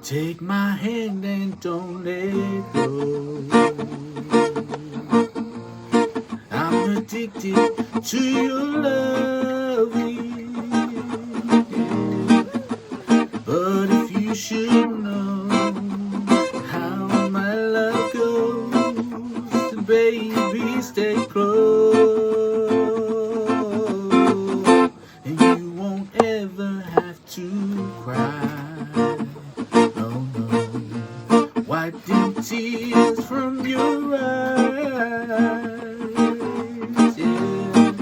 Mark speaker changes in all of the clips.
Speaker 1: Take my hand and don't let go. I'm addicted to your loving. But if you should know how my love goes, then baby, stay close. And you won't ever have to cry. No, no. Wipe them tears from your eyes. Yeah.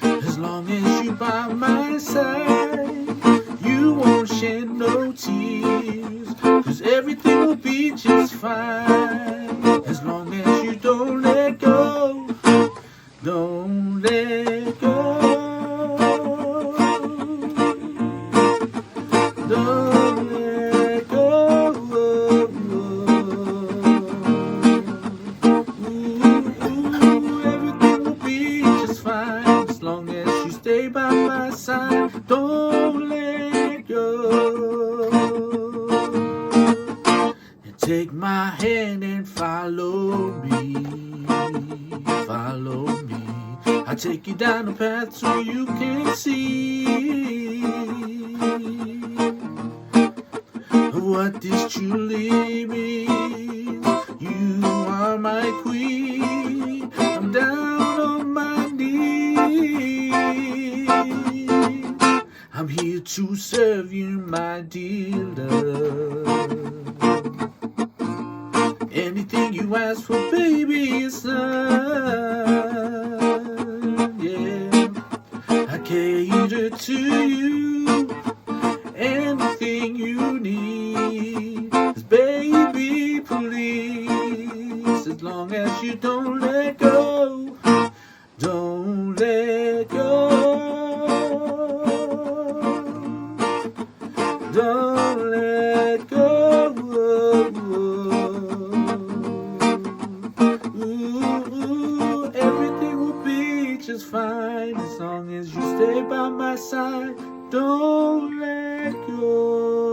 Speaker 1: As long as you're by my side, you won't shed no tears, 'cause everything will be just fine. As long as you don't let go, don't let go, don't let go. Ooh, everything will be just fine as long as you stay by my side. Don't let go. And take my hand and follow me, follow me. I'll take you down the path so you can see what this truly means. You are my queen. I'm down on my knees. I'm here to serve you, my dear love. Anything you ask for, baby, is done. Yeah, I cater to you. Anything you need, 'cause baby, please, as long as you don't let go, don't let go, don't let go. Ooh, everything will be just fine as long as you stay by my side. Don't let go.